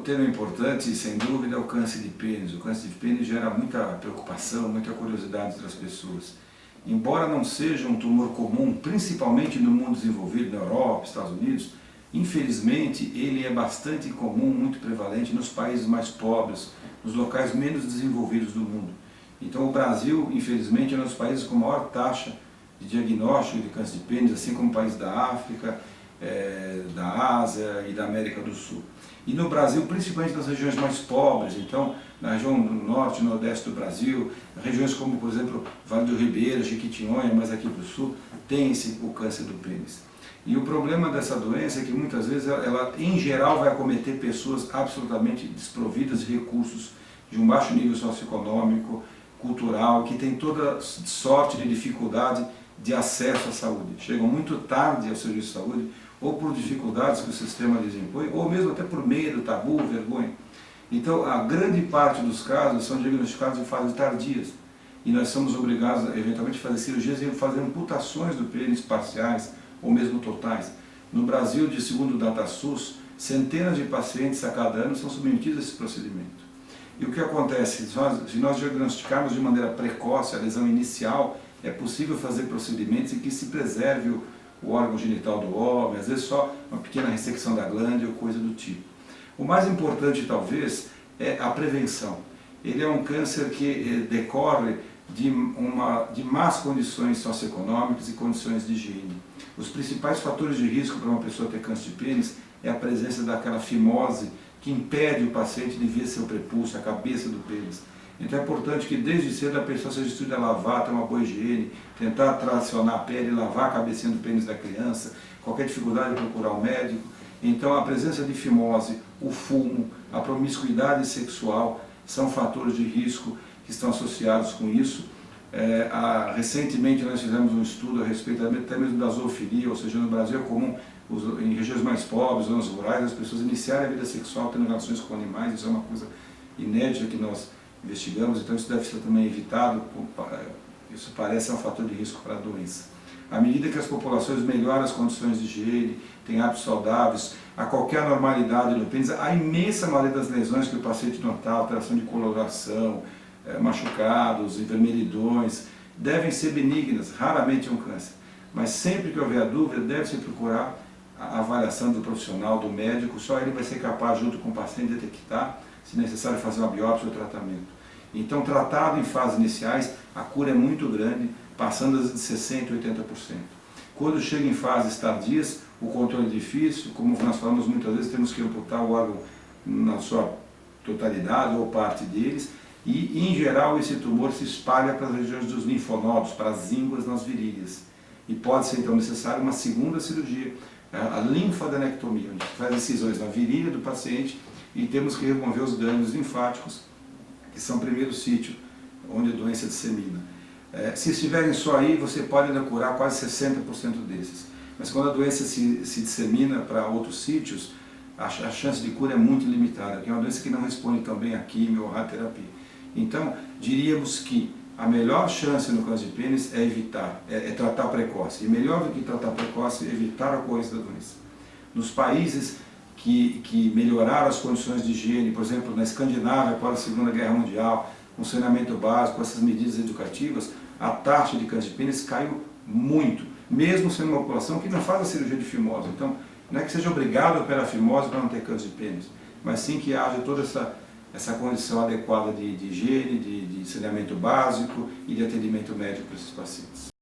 tema importante, sem dúvida, é o câncer de pênis. O câncer de pênis gera muita preocupação, muita curiosidade entre as pessoas. Embora não seja um tumor comum, principalmente no mundo desenvolvido, na Europa, Estados Unidos, infelizmente ele é bastante comum, muito prevalente nos países mais pobres, nos locais menos desenvolvidos do mundo. Então o Brasil, infelizmente, é um dos países com maior taxa de diagnóstico de câncer de pênis, assim como países da África, da Ásia e da América do Sul. E no Brasil, principalmente nas regiões mais pobres, então na região norte e nordeste do Brasil, regiões como, por exemplo, Vale do Ribeira, Jequitinhonha, mas aqui do sul, tem o câncer do pênis. E o problema dessa doença é que muitas vezes ela em geral vai acometer pessoas absolutamente desprovidas de recursos, de um baixo nível socioeconômico, cultural, que tem toda sorte de dificuldade de acesso à saúde. Chegam muito tarde ao serviço de saúde, ou por dificuldades que o sistema lhes impõe, ou mesmo até por medo, tabu, vergonha. Então, a grande parte dos casos são diagnosticados em fases tardias. E nós somos obrigados, eventualmente, a fazer cirurgias e fazer amputações do pênis parciais ou mesmo totais. No Brasil, segundo o DataSUS, centenas de pacientes a cada ano são submetidos a esse procedimento. E o que acontece? Se nós diagnosticarmos de maneira precoce a lesão inicial, é possível fazer procedimentos em que se preserve o órgão genital do homem, às vezes só uma pequena ressecção da glândula ou coisa do tipo. O mais importante, talvez, é a prevenção. Ele é um câncer que decorre de más condições socioeconômicas e condições de higiene. Os principais fatores de risco para uma pessoa ter câncer de pênis é a presença daquela fimose que impede o paciente de ver seu prepúcio, a cabeça do pênis. Então é importante que desde cedo a pessoa seja instruída a lavar, ter uma boa higiene, tentar tracionar a pele, lavar a cabecinha do pênis da criança, qualquer dificuldade procurar um médico. Então a presença de fimose, o fumo, a promiscuidade sexual são fatores de risco que estão associados com isso. Recentemente nós fizemos um estudo a respeito até mesmo da zoofilia, ou seja, no Brasil é comum, em regiões mais pobres, zonas rurais, as pessoas iniciarem a vida sexual tendo relações com animais. Isso é uma coisa inédita que nós investigamos, então isso deve ser também evitado, isso parece um fator de risco para a doença. À medida que as populações melhoram as condições de higiene, têm hábitos saudáveis, a qualquer normalidade no pênis, a imensa maioria das lesões que o paciente notar, alteração de coloração, machucados, envermelhidões, devem ser benignas, raramente é um câncer. Mas sempre que houver dúvida, deve-se procurar a avaliação do profissional, do médico, só ele vai ser capaz, junto com o paciente, de detectar se necessário fazer uma biópsia ou tratamento. Então, tratado em fases iniciais, a cura é muito grande, passando de 60% a 80%. Quando chega em fases tardias, o controle é difícil, como nós falamos muitas vezes, temos que amputar o órgão na sua totalidade ou parte deles, e em geral esse tumor se espalha para as regiões dos linfonodos, para as ínguas nas virilhas. E pode ser então necessária uma segunda cirurgia, a linfadenectomia, onde faz incisões na virilha do paciente e temos que remover os gânglios linfáticos, que são o primeiro sítio onde a doença dissemina. Se estiverem só aí, você pode ainda curar quase 60% desses. Mas quando a doença se dissemina para outros sítios, a chance de cura é muito limitada, porque é uma doença que não responde tão bem à quimio ou à radioterapia. Então, diríamos que a melhor chance no câncer de pênis é evitar, é tratar precoce. E melhor do que tratar precoce, é evitar a ocorrência da doença. Nos países que melhoraram as condições de higiene, por exemplo, na Escandinávia, após a Segunda Guerra Mundial, com saneamento básico, essas medidas educativas, a taxa de câncer de pênis caiu muito, mesmo sendo uma população que não faz a cirurgia de fimose. Então, não é que seja obrigado a operar a fimose para não ter câncer de pênis, mas sim que haja toda essa condição adequada de higiene, de saneamento básico e de atendimento médico para esses pacientes.